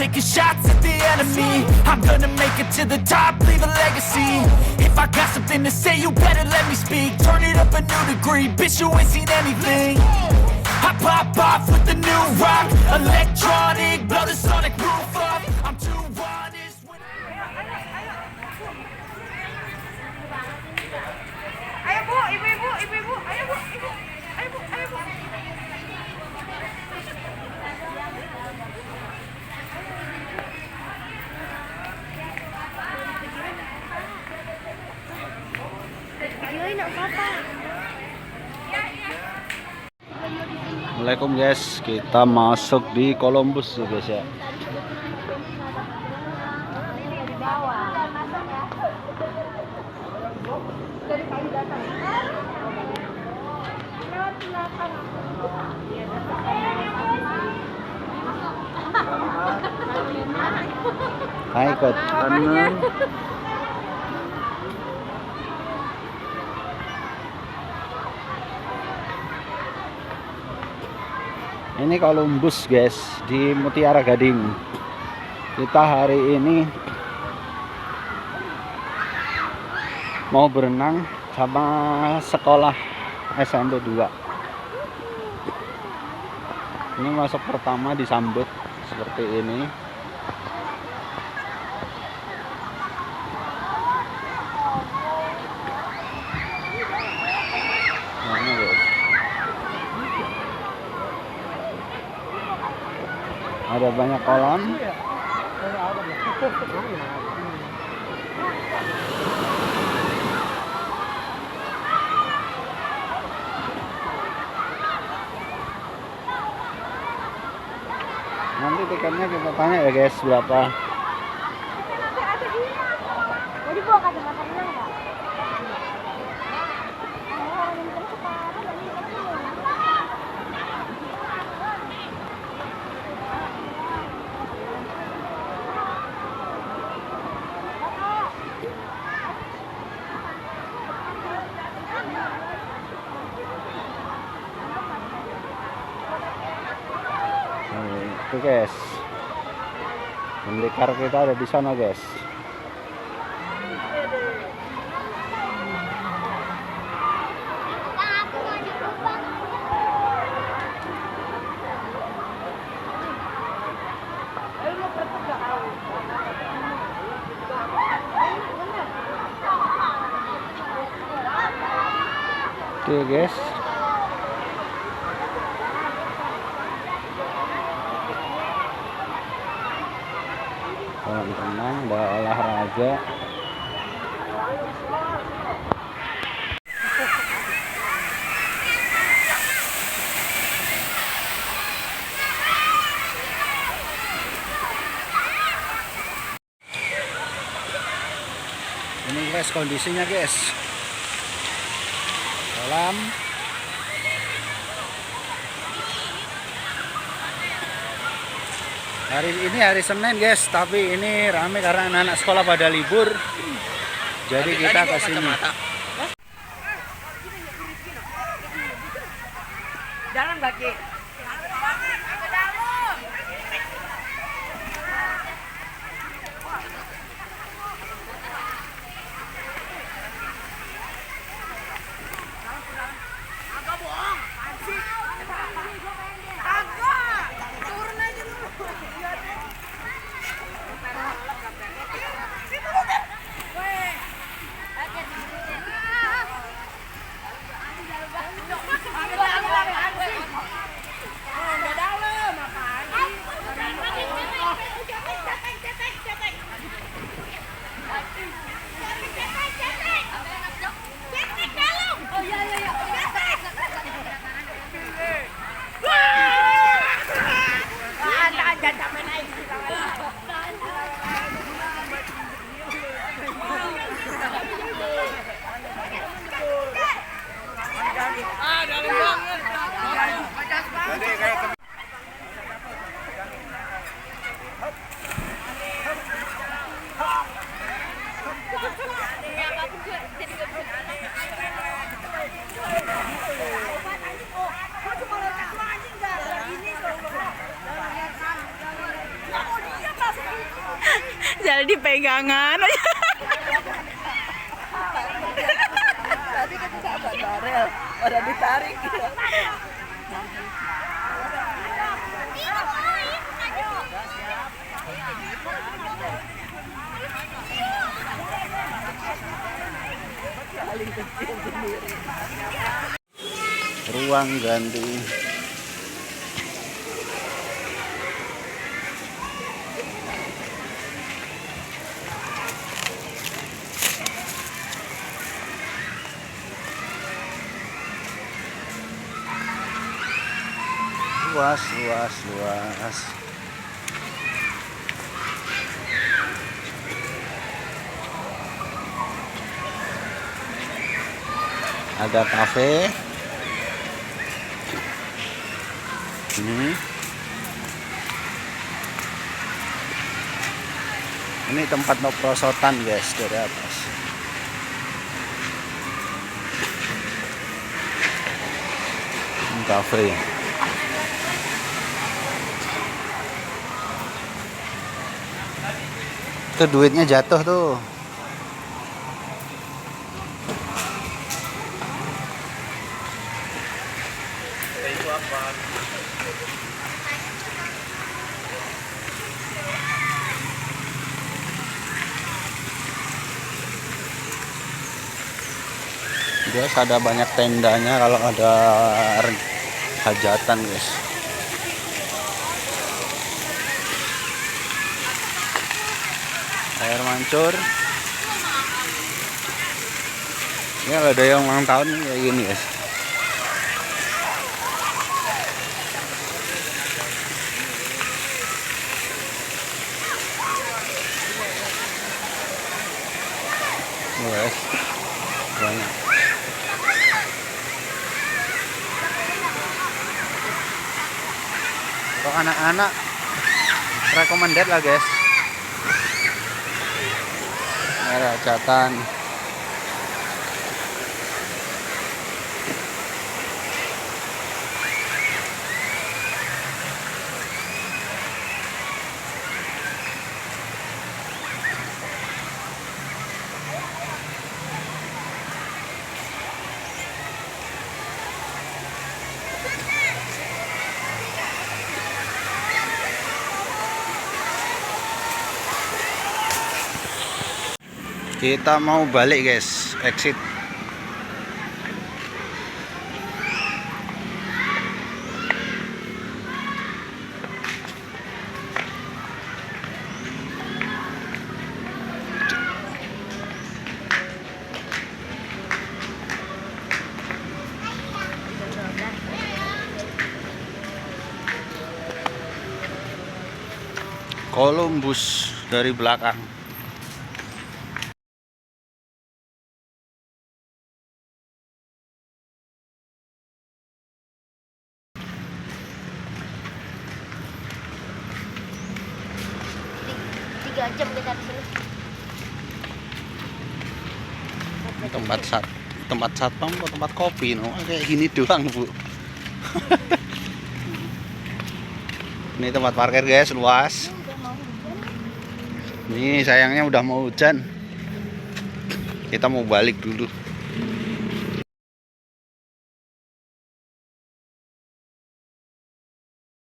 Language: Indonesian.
taking shots at the enemy. I'm gonna make it to the top, leave a legacy. If I got something to say, you better let me speak. Turn it up a new degree, bitch, you ain't seen anything. I pop off with the new rock, electronic, blow the sonic roof up. I'm too honest when Ayo bu, ibu-ibu, ibu-ibu, ayo bu, ibu, ayo bu, ayo bu. Assalamualaikum guys, kita masuk di Columbus ya guys ya. Hai ikut kanan. Ini Columbus guys, di Mutiara Gading. Kita hari ini mau berenang sama sekolah SMP 2. Ini masuk pertama disambut seperti ini. Nah, guys. Ada banyak kolam. Nanti tiketnya kita tanya ya guys berapa. Mau dibawa kacamata renang nggak? Itu guys, pendekar kita ada di sana guys. Oke guys, kolam renang, ada olahraga. Ini guys kondisinya guys, kolam. Hari ini hari Senin guys, tapi ini rame karena anak-anak sekolah pada libur. Jadi kita ke sini. Dalam bagi. Agak bohong. Agak. Turun aja dulu. padahal di pegangan. Tadi kan sahabat barel, pada ditarik. Paling kecil sendiri. Ruang ganti. Luas. Ada kafe. Ini tempat no prosotan guys dari atas. Ini kafe. Itu duitnya jatuh tuh. Biasa ada banyak tendanya kalau ada hajatan guys. Air mancur. Ini kalau ada yang ulang tahun kayak gini guys. Guys, banyak. Untuk anak-anak recommended lah guys. Ada hajatan. Kita mau balik guys, exit. Columbus dari belakang. Jam kita di sini. Tempat satpam atau tempat kopi no kayak gini doang bu. Ini tempat parkir guys, luas. Ini sayangnya udah mau hujan. Kita mau balik dulu.